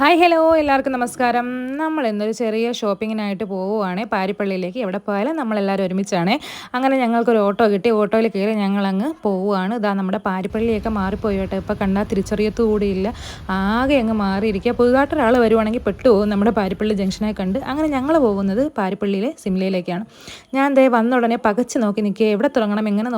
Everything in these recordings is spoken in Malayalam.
ഹായ് ഹലോ എല്ലാവർക്കും നമസ്കാരം. നമ്മൾ ഇന്നൊരു ചെറിയ ഷോപ്പിങ്ങിനായിട്ട് പോവുകയാണ് പാരിപ്പള്ളിയിലേക്ക്. എവിടെ പോയാലും നമ്മളെല്ലാവരും ഒരുമിച്ചാണ്. അങ്ങനെ ഞങ്ങൾക്കൊരു ഓട്ടോ കിട്ടി. ഓട്ടോയിൽ കയറി ഞങ്ങളങ്ങ് പോവുകയാണ്. ഇതാ നമ്മുടെ പാരിപ്പള്ളിയൊക്കെ മാറിപ്പോയി കേട്ടോ. ഇപ്പോൾ കണ്ടാൽ തിരിച്ചറിയത്തുകൂടിയില്ല, ആകെ അങ്ങ് മാറിയിരിക്കുക. പുതുതായിട്ട് ഒരാൾ വരുവാണെങ്കിൽ പെട്ടുപോകും നമ്മുടെ പാരിപ്പള്ളി ജംഗ്ഷനെ കണ്ട്. അങ്ങനെ ഞങ്ങൾ പോകുന്നത് പാരിപ്പള്ളിയിലെ സിംലയിലേക്കാണ്. ഞാൻ ദേ വന്ന ഉടനെ പകച്ച് നോക്കി നിൽക്കുക, എവിടെ തുടങ്ങണം, എങ്ങനെ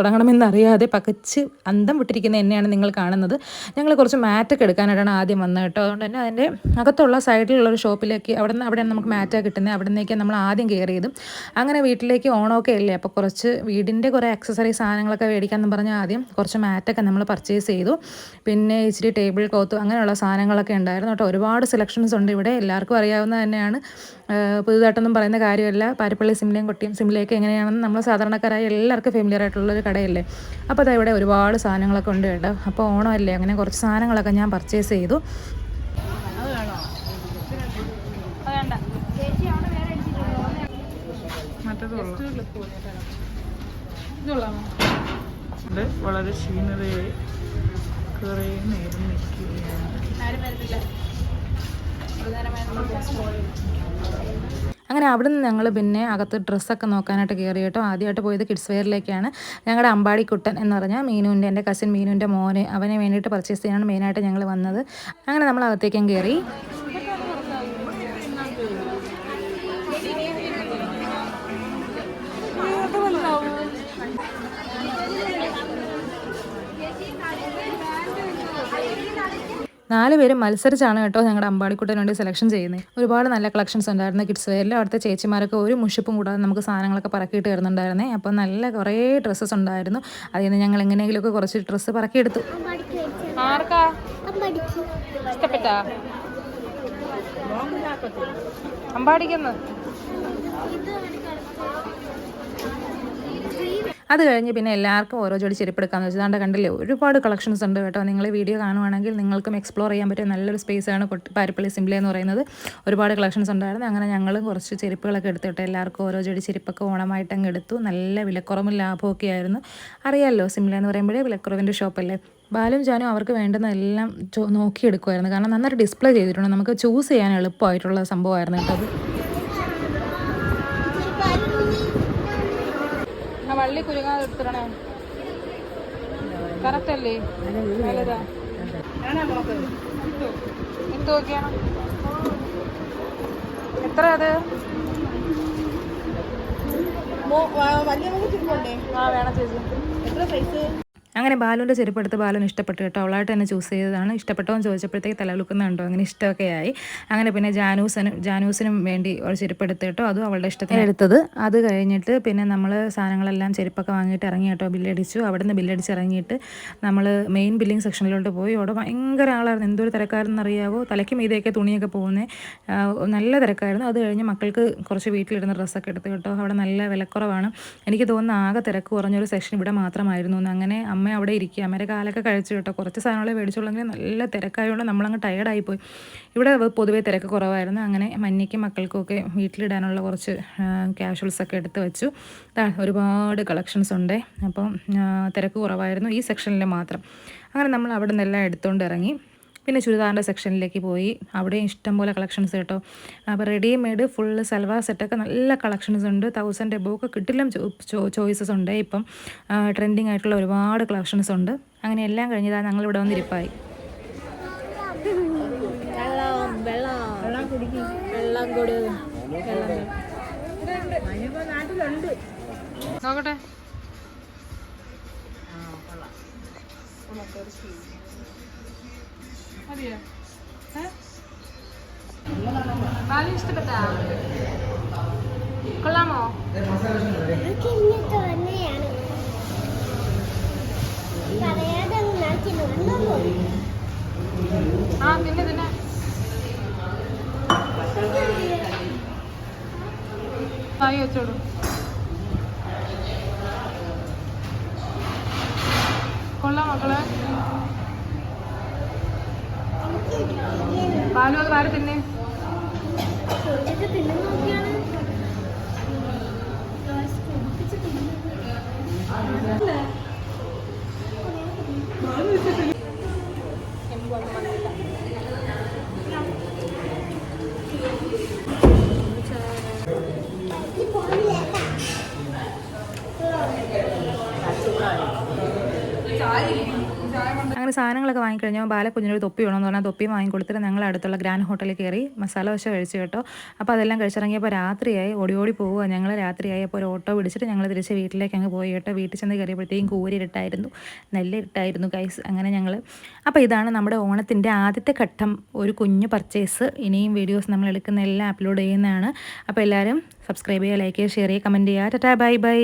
തുടങ്ങണമെന്നറിയാതെ പകച്ച് അന്തം വിട്ടിരിക്കുന്ന എന്നെയാണ് നിങ്ങൾ കാണുന്നത്. ഞങ്ങൾ കുറച്ച് മാറ്റൊക്കെ എടുക്കാനായിട്ടാണ് ആദ്യം വന്നത് കേട്ടോ. അതുകൊണ്ട് തന്നെ അതിൻ്റെ അകത്തുള്ള സൈഡിലുള്ളൊരു ഷോപ്പിലേക്ക് അവിടെയാണ് നമുക്ക് മാറ്റാ കിട്ടുന്നത്. അവിടെ നിന്നേക്ക് നമ്മൾ ആദ്യം കയറിയതും. അങ്ങനെ വീട്ടിലേക്ക് ഓണമൊക്കെ അല്ലേ, അപ്പോൾ കുറച്ച് വീടിൻ്റെ കുറേ ആക്സസറി സാധനങ്ങളൊക്കെ മേടിക്കാമെന്ന് പറഞ്ഞാൽ ആദ്യം കുറച്ച് മാറ്റൊക്കെ നമ്മൾ പർച്ചേസ് ചെയ്തു. പിന്നെ ഇച്ചിരി ടേബിൾ ക്ലോത്ത് അങ്ങനെയുള്ള സാധനങ്ങളൊക്കെ ഉണ്ടായിരുന്നു കേട്ടോ. ഒരുപാട് സെലക്ഷൻസ് ഉണ്ട് ഇവിടെ. എല്ലാവർക്കും അറിയാവുന്നത് തന്നെയാണ്, പുതുതായിട്ടൊന്നും പറയുന്ന കാര്യമല്ല. പാരിപ്പള്ളി സിംലയൊക്കെ എങ്ങനെയാണെന്ന് നമ്മൾ സാധാരണക്കാരായ എല്ലാവർക്കും ഫെമിലിയർ ആയിട്ടുള്ളൊരു കടയല്ലേ. അപ്പോൾ അതാ ഇവിടെ ഒരുപാട് സാധനങ്ങളൊക്കെ ഉണ്ട് കേട്ടോ. അപ്പോൾ ഓണമല്ലേ, അങ്ങനെ കുറച്ച് സാധനങ്ങളൊക്കെ ഞാൻ പർച്ചേസ് ചെയ്തു. വളരെ ക്ഷീണതയായി കുറേ നേരം നിൽക്കുകയാണ്. അങ്ങനെ അവിടെ നിന്ന് ഞങ്ങൾ പിന്നെ അകത്ത് ഡ്രസ്സൊക്കെ നോക്കാനായിട്ട് കയറി കേട്ടോ. ആദ്യമായിട്ട് പോയത് കിഡ്സ് വെയറിലേക്കാണ്. ഞങ്ങളുടെ അമ്പാടിക്കുട്ടൻ എന്ന് പറഞ്ഞാൽ മീനുവിൻ്റെ, എൻ്റെ കസിൻ മീനുവിൻ്റെ മോനെ, അവനെ വേണ്ടിയിട്ട് പർച്ചേസ് ചെയ്യാനാണ് മെയിനായിട്ട് ഞങ്ങൾ വന്നത്. അങ്ങനെ നമ്മൾ അകത്തേക്കും കയറി. നാല് പേരും മത്സരിച്ചാണ് കേട്ടോ ഞങ്ങളുടെ അമ്പാടിക്കുട്ടന് വേണ്ടി സെലക്ഷൻ ചെയ്യുന്നത്. ഒരുപാട് നല്ല കളക്ഷൻസ് ഉണ്ടായിരുന്നു കിഡ്സ് വെയറിൽ. അവിടുത്തെ ചേച്ചിമാരൊക്കെ ഒരു മുഷിപ്പും കൂടാതെ നമുക്ക് സാധനങ്ങളൊക്കെ പറക്കിയിട്ട് വരുന്നുണ്ടായിരുന്നേ. അപ്പോൾ നല്ല കുറേ ഡ്രസ്സസ് ഉണ്ടായിരുന്നു. അതിൽ നിന്ന് ഞങ്ങൾ എങ്ങനെയെങ്കിലുമൊക്കെ കുറച്ച് ഡ്രസ്സ് പറക്കിയെടുത്തു. ആർക്കാ ഇഷ്ടപ്പെട്ടാ? അമ്പാടിക്കുന്നു. അത് കഴിഞ്ഞ് പിന്നെ എല്ലാവർക്കും ഓരോ ജോഡി ചെരുപ്പെടുക്കാമെന്ന് വെച്ചാൽ അതുകൊണ്ട് കണ്ടില്ലേ, ഒരുപാട് കളക്ഷൻസ് ഉണ്ട് കേട്ടോ. നിങ്ങൾ വീഡിയോ കാണുവാണെങ്കിൽ നിങ്ങൾക്കും എക്സ്പ്ലോർ ചെയ്യാൻ പറ്റിയ നല്ലൊരു സ്പേസാണ് പാരിപ്പള്ളി സിംല എന്ന് പറയുന്നത്. ഒരുപാട് കളക്ഷൻസ് ഉണ്ടായിരുന്നു. അങ്ങനെ ഞങ്ങളും കുറച്ച് ചെരുപ്പുകളൊക്കെ എടുത്തിട്ട് എല്ലാവർക്കും ഓരോ ജോഡി ചെരുപ്പൊക്കെ ഓണമായിട്ട് അങ്ങ് എടുത്തു. നല്ല വിലക്കുറവും ലാഭമൊക്കെ ആയിരുന്നു. അറിയാമല്ലോ, സിംല എന്ന് പറയുമ്പോഴേ വിലക്കുറവിൻ്റെ ഷോപ്പല്ലേ. ബാലും ജാനും അവർക്ക് വേണ്ടുന്നതെല്ലാം നോക്കിയെടുക്കുമായിരുന്നു. കാരണം നന്നായിട്ട് ഡിസ്പ്ലേ ചെയ്തിട്ടുണ്ട്. നമുക്ക് ചൂസ് ചെയ്യാൻ എളുപ്പമായിട്ടുള്ള സംഭവമായിരുന്നു കേട്ടോ അത്. വള്ളി കുരുങ്ങാതെ എടുത്തിടണേ. കറക്റ്റ് അല്ലേ? നല്ലതാ. ഇട്ട് നോക്കിയാണ് എത്ര അത്? വേണം ചേച്ചി. എത്ര സൈസ്? അങ്ങനെ ബാലുവിൻ്റെ ചെരുപ്പ് എടുത്ത് ബാലുവിന് ഇഷ്ടപ്പെട്ടു കേട്ടോ. അവളായിട്ട് തന്നെ ചൂസ് ചെയ്തതാണ്. ഇഷ്ടപ്പെട്ടോന്ന് ചോദിച്ചപ്പോഴത്തേക്ക് തലകുലുക്കുന്നുണ്ടോ, അങ്ങനെ ഇഷ്ടമൊക്കെ ആയി. അങ്ങനെ പിന്നെ ജാനൂസിനും വേണ്ടി ഒരു ചെരുപ്പ് എടുത്ത് കേട്ടോ. അതും അവളുടെ ഇഷ്ടത്തിന് എടുത്തത്. അത് കഴിഞ്ഞിട്ട് പിന്നെ നമ്മൾ സാധനങ്ങളെല്ലാം ചെരുപ്പൊക്കെ വാങ്ങിയിട്ട് ഇറങ്ങി കേട്ടോ. ബില്ലടിച്ചു. അവിടെ നിന്ന് ബില്ലടിച്ച് ഇറങ്ങിയിട്ട് നമ്മൾ മെയിൻ ബില്ലിംഗ് സെക്ഷനിലോട്ട് പോയി. അവിടെ ഭയങ്കര ആളായിരുന്നു. എന്തൊരു തിരക്കാരെന്ന് അറിയാവോ. തലയ്ക്ക് മീതെയൊക്കെ തുണിയൊക്കെ പോകുന്നത്, നല്ല തിരക്കായിരുന്നു. അത് കഴിഞ്ഞ് മക്കൾക്ക് കുറച്ച് വീട്ടിലിടുന്ന ഡ്രസ്സൊക്കെ എടുത്ത് കേട്ടോ. അവിടെ നല്ല വിലക്കുറവാണ്. എനിക്ക് തോന്നുന്നു ആകെ തിരക്ക് കുറഞ്ഞൊരു സെക്ഷൻ ഇവിടെ മാത്രമായിരുന്നു. അങ്ങനെ അമ്മ അവിടെ ഇരിക്കുക. അമ്മയുടെ കാലൊക്കെ കഴിച്ചു കേട്ടോ. കുറച്ച് സാധനങ്ങളെ മേടിച്ചുള്ളെങ്കിൽ നല്ല തിരക്കായതുകൊണ്ട് നമ്മളങ്ങ് ടയർഡായിപ്പോയി. ഇവിടെ പൊതുവേ തിരക്ക് കുറവായിരുന്നു. അങ്ങനെ മഞ്ഞയ്ക്കും മക്കൾക്കും ഒക്കെ വീട്ടിലിടാനുള്ള കുറച്ച് ക്യാഷ്വൽസൊക്കെ എടുത്ത് വെച്ചു. ഒരുപാട് കളക്ഷൻസ് ഉണ്ട്. അപ്പം തിരക്ക് കുറവായിരുന്നു ഈ സെക്ഷനിൽ മാത്രം. അങ്ങനെ നമ്മൾ അവിടെ നിന്നെല്ലാം എടുത്തുകൊണ്ട് ഇറങ്ങി. പിന്നെ ചുരിദാറിൻ്റെ സെക്ഷനിലേക്ക് പോയി. അവിടെയും ഇഷ്ടംപോലെ കളക്ഷൻസ് കേട്ടോ. അപ്പോൾ റെഡിമെയ്ഡ് ഫുള്ള് സൽവാർ സെറ്റൊക്കെ നല്ല കളക്ഷൻസ് ഉണ്ട്. 1000 എബോവ് കിട്ടിലും ചോയ്സസ് ഉണ്ട്. ഇപ്പം ട്രെൻഡിങ് ആയിട്ടുള്ള ഒരുപാട് കളക്ഷൻസ് ഉണ്ട്. അങ്ങനെ എല്ലാം കഴിഞ്ഞതാണ് ഞങ്ങളിവിടെ വന്നിരിപ്പായി. നോക്കട്ടെ. ഇഷ്ടപ്പെട്ടാ? കൊള്ളാമോ? ആ പിന്നെ പിന്നെ ആയി വെച്ചോളൂ. കൊള്ളാം മക്കളെ. പാലും അത് വാരി തിന്നെ. അങ്ങനെ സാധനങ്ങളൊക്കെ വാങ്ങിക്കഴിഞ്ഞാൽ ബാലക്കുഞ്ഞിനൊരു തൊപ്പി വേണമെന്ന് പറഞ്ഞാൽ തൊപ്പിയും വാങ്ങിക്കൊടുത്തിട്ട് ഞങ്ങൾ അടുത്തുള്ള ഗ്രാൻഡ് ഹോട്ടലിൽ കയറി മസാല ദോശ കഴിച്ചു കേട്ടോ. അപ്പോൾ അതെല്ലാം കഴിച്ചിറങ്ങിയപ്പോൾ രാത്രിയായി, ഓടി പോവുക ഞങ്ങൾ. രാത്രിയായി അപ്പോൾ ഒരു ഓട്ടോ പിടിച്ചിട്ട് ഞങ്ങൾ തിരിച്ച് വീട്ടിലേക്ക് അങ്ങ് പോയി കേട്ടോ. വീട്ടിൽ ചെന്ന് കയറിയപ്പോഴത്തേക്കും കൂരിരുട്ടായിരുന്നു, നല്ല ഇരുട്ടായിരുന്നു ഗൈസ്. അങ്ങനെ ഞങ്ങൾ അപ്പോൾ ഇതാണ് നമ്മുടെ ഓണത്തിൻ്റെ ആദ്യത്തെ ഘട്ടം, ഒരു കുഞ്ഞു പർച്ചേസ്. ഇനിയും വീഡിയോസ് നമ്മൾ എടുക്കുന്ന എല്ലാം അപ്ലോഡ് ചെയ്യുന്നതാണ്. അപ്പോൾ എല്ലാവരും സബ്സ്ക്രൈബ് ചെയ്യുക, ലൈക്ക് ചെയ്യുക, ഷെയർ ചെയ്യുക, കമൻറ്റ് ചെയ്യുക. Tata bye bye.